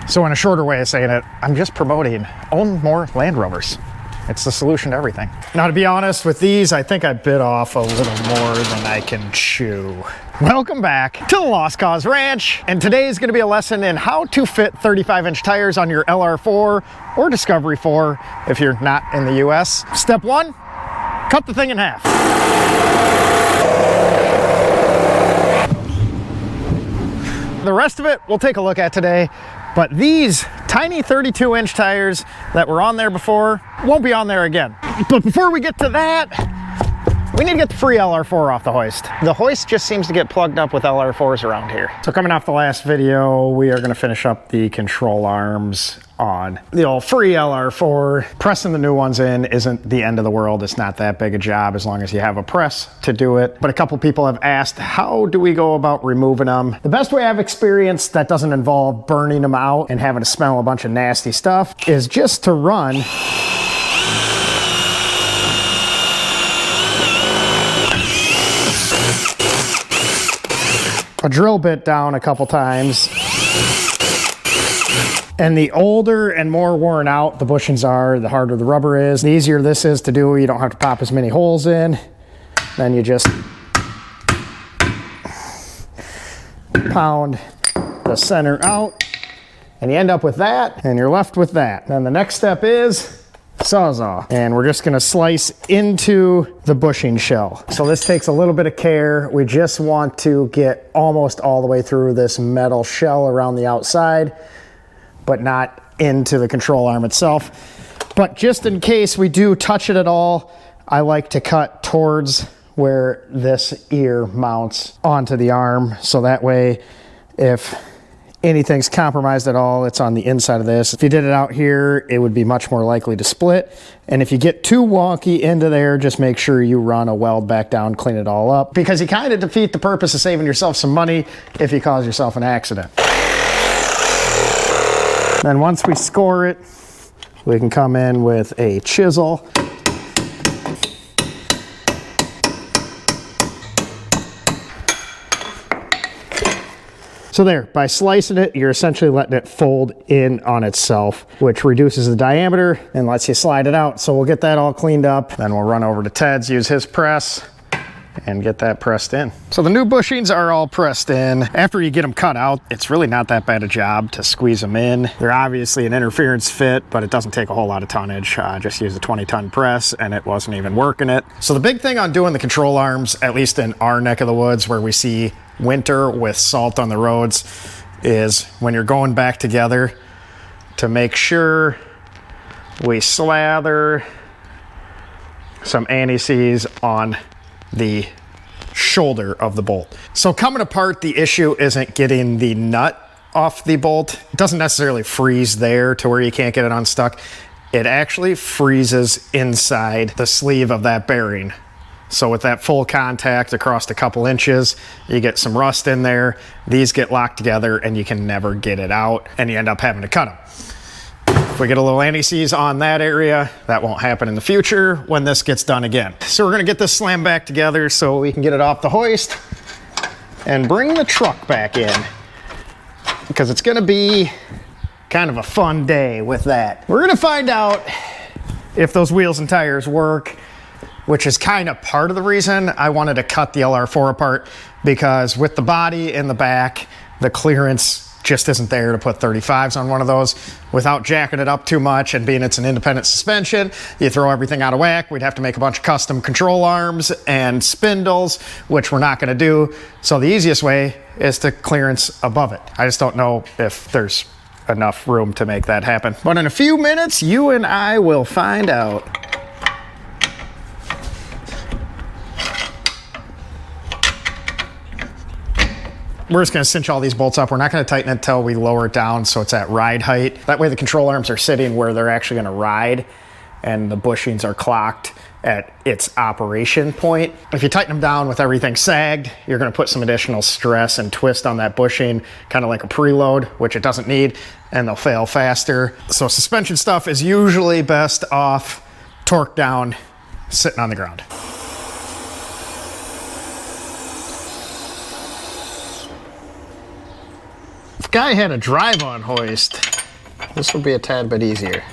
So in a shorter way of saying it, I'm just promoting own more Land Rovers. It's the solution to everything. Now, to be honest, with these, I think I bit off a little more than I can chew. Welcome back to the Lost Cause Ranch, and today is gonna be a lesson in how to fit 35-inch tires on your LR4 or Discovery 4 if you're not in the US. Step one, cut the thing in half. The rest of it we'll take a look at today, but these tiny 32-inch tires that were on there before won't be on there again. But before we get to that, we need to get the free LR4 off the hoist. The hoist just seems to get plugged up with LR4s around here. So coming off the last video, we are gonna finish up the control arms on the old free LR4. Pressing the new ones in isn't the end of the world. It's not that big a job as long as you have a press to do it. But a couple people have asked, how do we go about removing them? The best way I've experienced that doesn't involve burning them out and having to smell a bunch of nasty stuff is just to run a drill bit down a couple times. And the older and more worn out the bushings are, the harder the rubber is. The easier this is to do, you don't have to pop as many holes in. Then you just pound the center out and you end up with that, and you're left with that. Then the next step is Sawzall, and we're just gonna slice into the bushing shell. So this takes a little bit of care. We just want to get almost all the way through this metal shell around the outside, but not into the control arm itself. But just in case we do touch it at all, I like to cut towards where this ear mounts onto the arm. So that way, if anything's compromised at all, it's on the inside of this. If you did it out here, it would be much more likely to split. And if you get too wonky into there, just make sure you run a weld back down, clean it all up, because you kind of defeat the purpose of saving yourself some money if you cause yourself an accident. Then once we score it, we can come in with a chisel. So there, by slicing it, you're essentially letting it fold in on itself, which reduces the diameter and lets you slide it out. So we'll get that all cleaned up. Then we'll run over to Ted's, use his press, and get that pressed in. So the new bushings are all pressed in. After you get them cut out, it's really not that bad a job to squeeze them in. They're obviously an interference fit, but it doesn't take a whole lot of tonnage. Just use a 20-ton press, and it wasn't even working it. So the big thing on doing the control arms, at least in our neck of the woods where we see winter with salt on the roads, is when you're going back together to make sure we slather some anti-seize on the shoulder of the bolt. So coming apart, the issue isn't getting the nut off the bolt. It doesn't necessarily freeze there to where you can't get it unstuck. It actually freezes inside the sleeve of that bearing. So with that full contact across a couple inches, you get some rust in there. These get locked together and you can never get it out, and you end up having to cut them. If we get a little anti-seize on that area, that won't happen in the future when this gets done again. So we're gonna get this slammed back together so we can get it off the hoist and bring the truck back in, because it's gonna be kind of a fun day with that. We're gonna find out if those wheels and tires work, which is kind of part of the reason I wanted to cut the LR4 apart, because with the body in the back, the clearance just isn't there to put 35s on one of those without jacking it up too much, and being it's an independent suspension, you throw everything out of whack. We'd have to make a bunch of custom control arms and spindles, which we're not gonna do. So the easiest way is to clearance above it. I just don't know if there's enough room to make that happen. But in a few minutes, you and I will find out. We're just gonna cinch all these bolts up. We're not gonna tighten it until we lower it down so it's at ride height. That way the control arms are sitting where they're actually gonna ride, and the bushings are clocked at its operation point. If you tighten them down with everything sagged, you're gonna put some additional stress and twist on that bushing, kind of like a preload, which it doesn't need, and they'll fail faster. So suspension stuff is usually best off torqued down, sitting on the ground. If guy had a drive-on hoist, This will be a tad bit easier.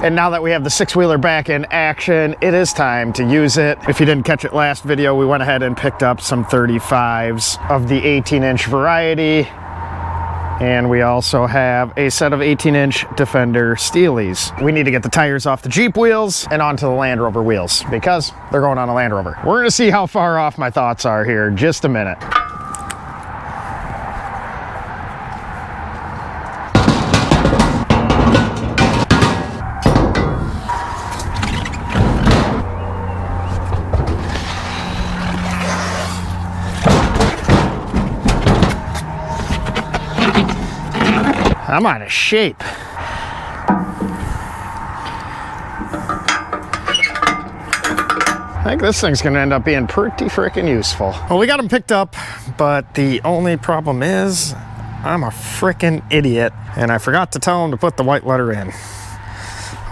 And now that we have the six-wheeler back in action, it is time to use it. If you didn't catch it last video, we went ahead and picked up some 35s of the 18-inch variety. And we also have a set of 18-inch Defender Steelies. We need to get the tires off the Jeep wheels and onto the Land Rover wheels because they're going on a Land Rover. We're gonna see how far off my thoughts are here in just a minute. I'm out of shape. I think this thing's gonna end up being pretty freaking useful. Well, we got them picked up, but the only problem is I'm a freaking idiot and I forgot to tell them to put the white letter in.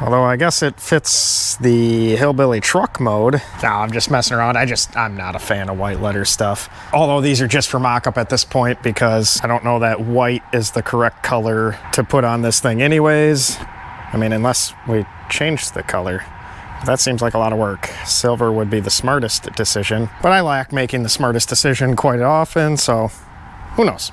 Although I guess it fits the hillbilly truck mode. No, I'm just messing around. I'm not a fan of white letter stuff. Although these are just for mock-up at this point because I don't know that white is the correct color to put on this thing anyways. I mean, unless we change the color. That seems like a lot of work. Silver would be the smartest decision, but I lack making the smartest decision quite often, so who knows?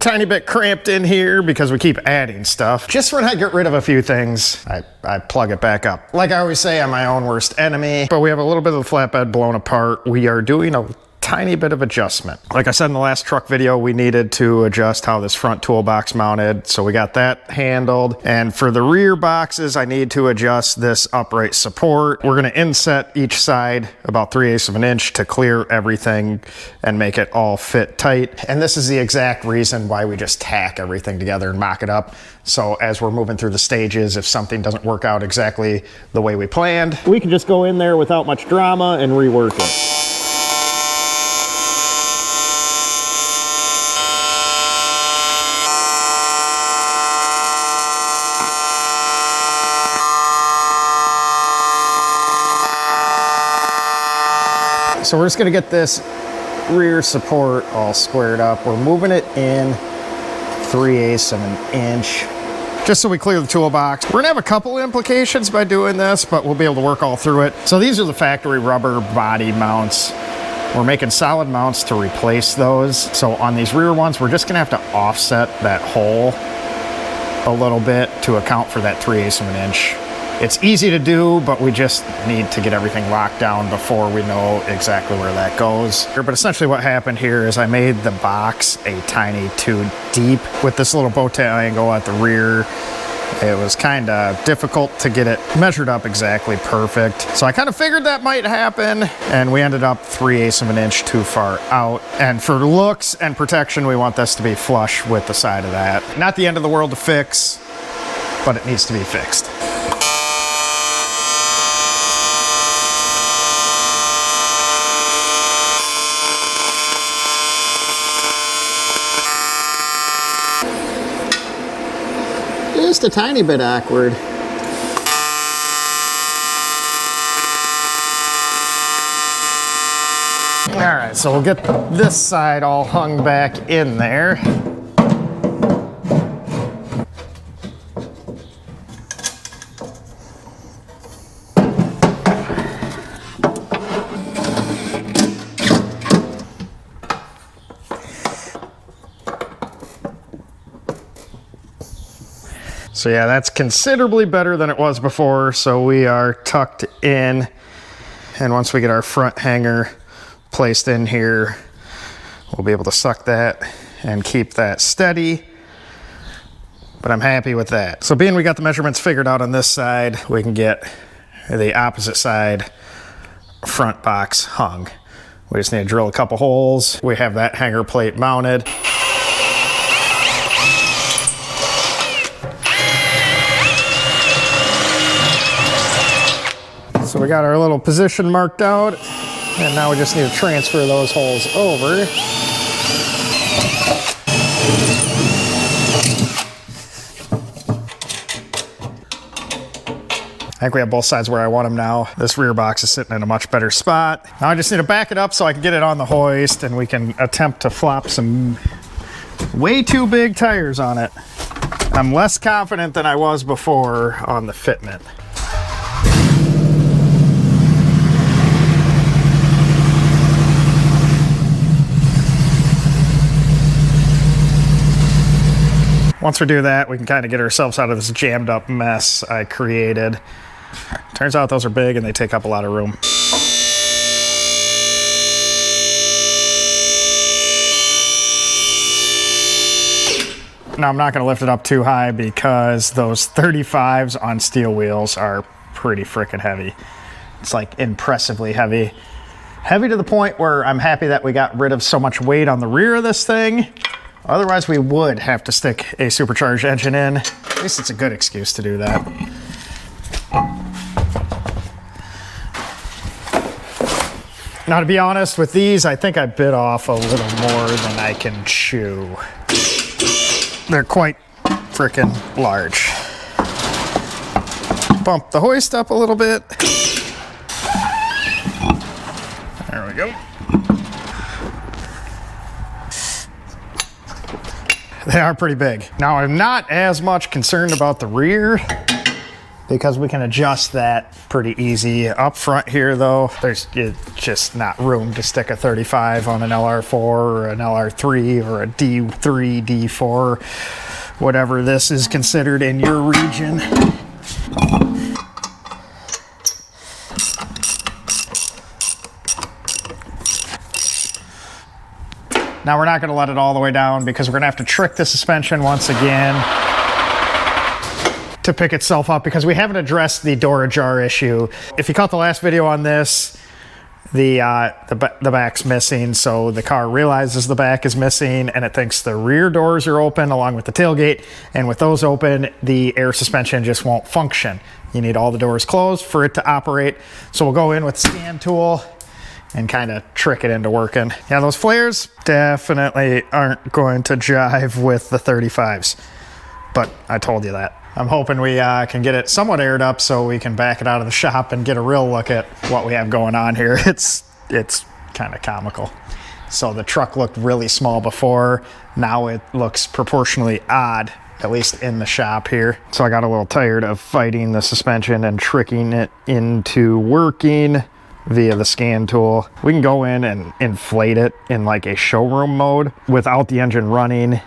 Tiny bit cramped in here because we keep adding stuff. Just when I get rid of a few things, I plug it back up. Like I always say, I'm my own worst enemy, but we have a little bit of the flatbed blown apart. We are doing a tiny bit of adjustment. Like I said in the last truck video, we needed to adjust how this front toolbox mounted, so we got that handled. And for the rear boxes, I need to adjust this upright support. We're gonna inset each side about 3/8 of an inch to clear everything and make it all fit tight. And this is the exact reason why we just tack everything together and mock it up. So as we're moving through the stages, if something doesn't work out exactly the way we planned, we can just go in there without much drama and rework it. So we're just gonna get this rear support all squared up. We're moving it in 3/8 of an inch, just so we clear the toolbox. We're gonna have a couple implications by doing this, but we'll be able to work all through it. So these are the factory rubber body mounts. We're making solid mounts to replace those. So on these rear ones, we're just gonna have to offset that hole a little bit to account for that 3/8 of an inch. It's easy to do, but we just need to get everything locked down before we know exactly where that goes. But essentially what happened here is I made the box a tiny too deep with this little bow tie angle at the rear. It was kind of difficult to get it measured up exactly perfect. So I kind of figured that might happen, and we ended up 3/8 of an inch too far out. And for looks and protection, we want this to be flush with the side of that. Not the end of the world to fix, but it needs to be fixed. Just a tiny bit awkward. All right, so we'll get this side all hung back in there. So yeah, that's considerably better than it was before. So we are tucked in. And once we get our front hanger placed in here, we'll be able to suck that and keep that steady. But I'm happy with that. So being we got the measurements figured out on this side, we can get the opposite side front box hung. We just need to drill a couple holes. We have that hanger plate mounted. So we got our little position marked out, and now we just need to transfer those holes over. I think we have both sides where I want them now. This rear box is sitting in a much better spot. Now I just need to back it up so I can get it on the hoist and we can attempt to flop some way too big tires on it. I'm less confident than I was before on the fitment. Once we do that, we can kind of get ourselves out of this jammed up mess I created. Turns out those are big and they take up a lot of room. Now I'm not going to lift it up too high because those 35s on steel wheels are pretty freaking heavy. It's like impressively heavy. Heavy to the point where I'm happy that we got rid of so much weight on the rear of this thing. Otherwise we would have to stick a supercharged engine in. At least it's a good excuse to do that. Now, to be honest, with these, I think I bit off a little more than I can chew. They're quite frickin' large. Bump the hoist up a little bit. There we go. They are pretty big. Now, I'm not as much concerned about the rear because we can adjust that pretty easy. Up front here though, there's just not room to stick a 35 on an LR4 or an LR3 or a D3, D4, whatever this is considered in your region. Now we're not gonna let it all the way down because we're gonna have to trick the suspension once again to pick itself up because we haven't addressed the door ajar issue. If you caught the last video on this, the back's missing, so the car realizes the back is missing and it thinks the rear doors are open along with the tailgate, and with those open, the air suspension just won't function. You need all the doors closed for it to operate. So we'll go in with the scan tool and kind of trick it into working. Yeah, those flares definitely aren't going to jive with the 35s, but I told you that. I'm hoping we can get it somewhat aired up so we can back it out of the shop and get a real look at what we have going on here. It's kind of comical. So the truck looked really small before. Now it looks proportionally odd, at least in the shop here. So I got a little tired of fighting the suspension and tricking it into working via the scan tool. We can go in and inflate it in like a showroom mode without the engine running,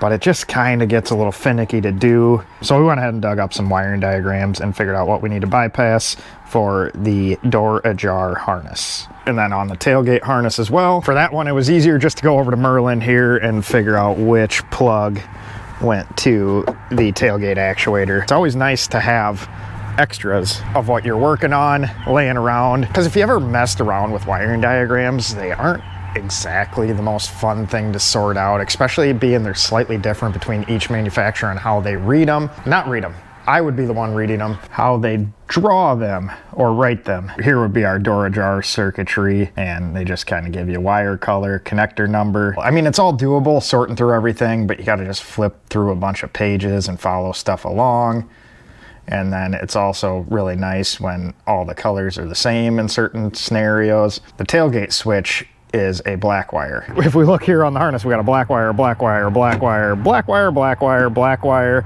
but it just kind of gets a little finicky to do. So we went ahead and dug up some wiring diagrams and figured out what we need to bypass for the door ajar harness. And then on the tailgate harness as well. For that one, it was easier just to go over to Merlin here and figure out which plug went to the tailgate actuator. It's always nice to have extras of what you're working on laying around, because if you ever messed around with wiring diagrams, they aren't exactly the most fun thing to sort out, especially being they're slightly different between each manufacturer and how they read them. Not read them, I would be the one reading them, how they draw them or write them. Here would be our door ajar circuitry, and they just kind of give you wire color, connector number. I mean, it's all doable sorting through everything, but you got to just flip through a bunch of pages and follow stuff along. And then it's also really nice when all the colors are the same in certain scenarios. The tailgate switch is a black wire. If we look here on the harness, we got a black wire, black wire, black wire, black wire, black wire, black wire,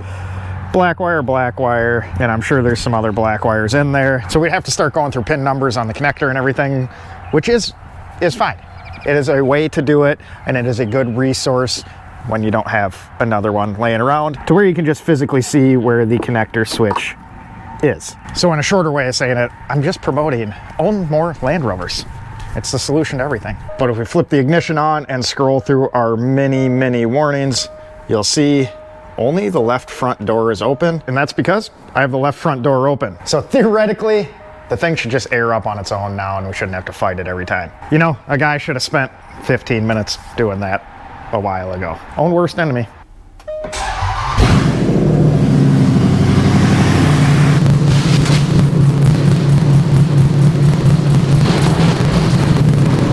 black wire, black wire, and I'm sure there's some other black wires in there. So we'd have to start going through pin numbers on the connector and everything, which is fine. It is a way to do it, and it is a good resource when you don't have another one laying around, to where you can just physically see where the connector switch is. So in a shorter way of saying it, I'm just promoting own more Land Rovers. It's the solution to everything. But if we flip the ignition on and scroll through our many warnings, you'll see only the left front door is open, and that's because I have the left front door open. So theoretically, the thing should just air up on its own now, and we shouldn't have to fight it every time. You know, a guy should have spent 15 minutes doing that a while ago. Own worst enemy.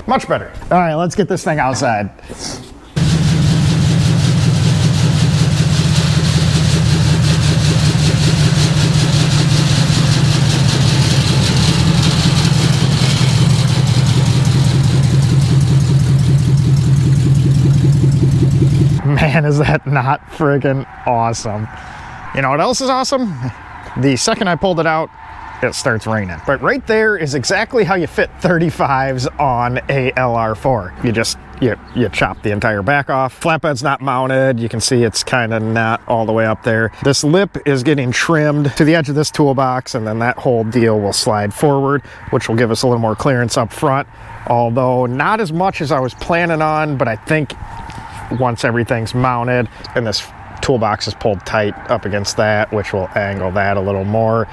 Much better. All right, let's get this thing outside. Man, is that not friggin' awesome. You know what else is awesome? The second I pulled it out, it starts raining. But right there is exactly how you fit 35s on a LR4. You chop the entire back off. Flatbed's not mounted. You can see it's kind of not all the way up there. This lip is getting trimmed to the edge of this toolbox, and then that whole deal will slide forward, which will give us a little more clearance up front. Although not as much as I was planning on, but I think once everything's mounted and this toolbox is pulled tight up against that, which will angle that a little more,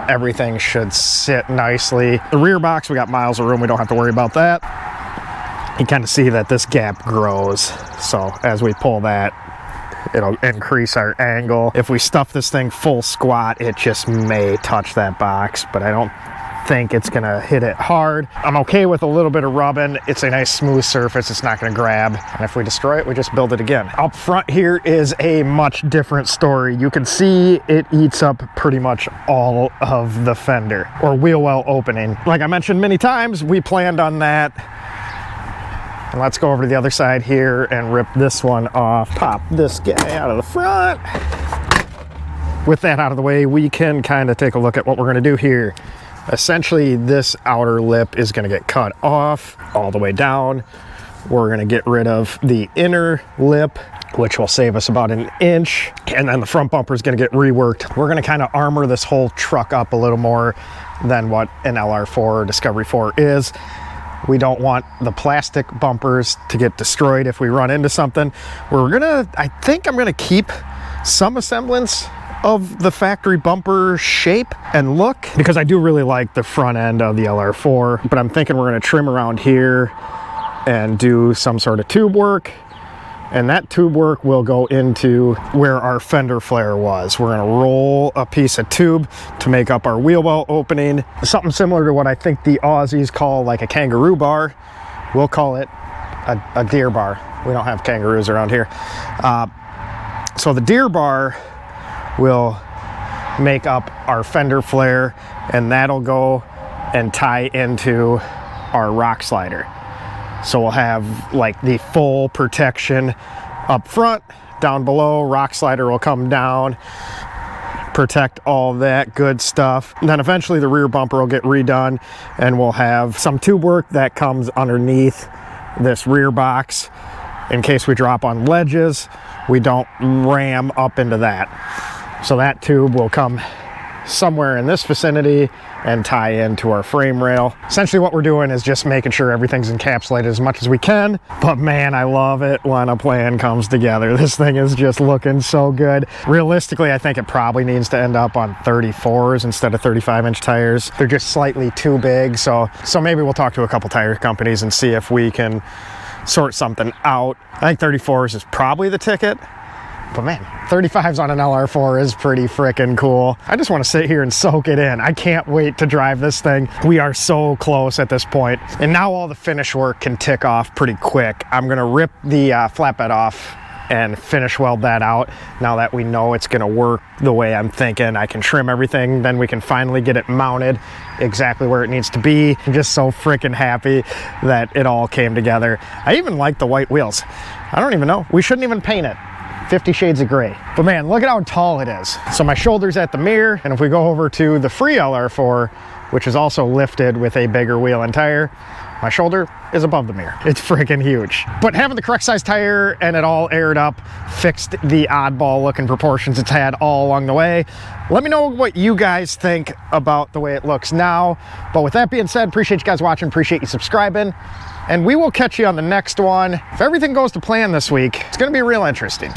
everything should sit nicely. The rear box, we got miles of room. We don't have to worry about that. You kind of see that this gap grows. So as we pull that, it'll increase our angle. If we stuff this thing full squat, it just may touch that box, but I don't think it's gonna hit it hard. I'm okay with a little bit of rubbing. It's a nice smooth surface. It's not gonna grab. And if we destroy it, we just build it again. Up front here is a much different story. You can see it eats up pretty much all of the fender or wheel well opening. Like I mentioned many times, we planned on that. And let's go over to the other side here and rip this one off. Pop this guy out of the front. With that out of the way, we can kind of take a look at what we're gonna do here. Essentially, this outer lip is going to get cut off all the way down. We're going to get rid of the inner lip, which will save us about an inch. And then the front bumper is going to get reworked. We're going to kind of armor this whole truck up a little more than what an LR4 or Discovery 4 is. We don't want the plastic bumpers to get destroyed if we run into something. I think I'm going to keep some semblance of the factory bumper shape and look, because I do really like the front end of the LR4, but I'm thinking we're going to trim around here and do some sort of tube work, and that tube work will go into where our fender flare was. We're going to roll a piece of tube to make up our wheel well opening, something similar to what I think the Aussies call like a kangaroo bar. We'll call it a deer bar. We don't have kangaroos around here. So the deer bar will make up our fender flare, and that'll go and tie into our rock slider. So we'll have like the full protection up front. Down below, rock slider will come down, protect all that good stuff. And then eventually the rear bumper will get redone, and we'll have some tube work that comes underneath this rear box in case we drop on ledges. We don't ram up into that. So that tube will come somewhere in this vicinity and tie into our frame rail. Essentially what we're doing is just making sure everything's encapsulated as much as we can. But man, I love it when a plan comes together. This thing is just looking so good. Realistically, I think it probably needs to end up on 34s instead of 35-inch tires. They're just slightly too big. So maybe we'll talk to a couple tire companies and see if we can sort something out. I think 34s is probably the ticket. But man, 35s on an LR4 is pretty freaking cool. I just want to sit here and soak it in. I can't wait to drive this thing. We are so close at this point. And now all the finish work can tick off pretty quick. I'm going to rip the flatbed off and finish weld that out. Now that we know it's going to work the way I'm thinking, I can trim everything. Then we can finally get it mounted exactly where it needs to be. I'm just so freaking happy that it all came together. I even like the white wheels. I don't even know. We shouldn't even paint it. 50 shades of gray. But man, look at how tall it is. So my shoulder's at the mirror, and if we go over to the free LR4, which is also lifted with a bigger wheel and tire, My shoulder is above the mirror. It's freaking huge. But having the correct size tire and it all aired up fixed the oddball looking proportions it's had all along the way. Let me know what you guys think about the way it looks now. But with that being said, appreciate you guys watching, appreciate you subscribing, and we will catch you on the next one. If everything goes to plan this week, it's gonna be real interesting.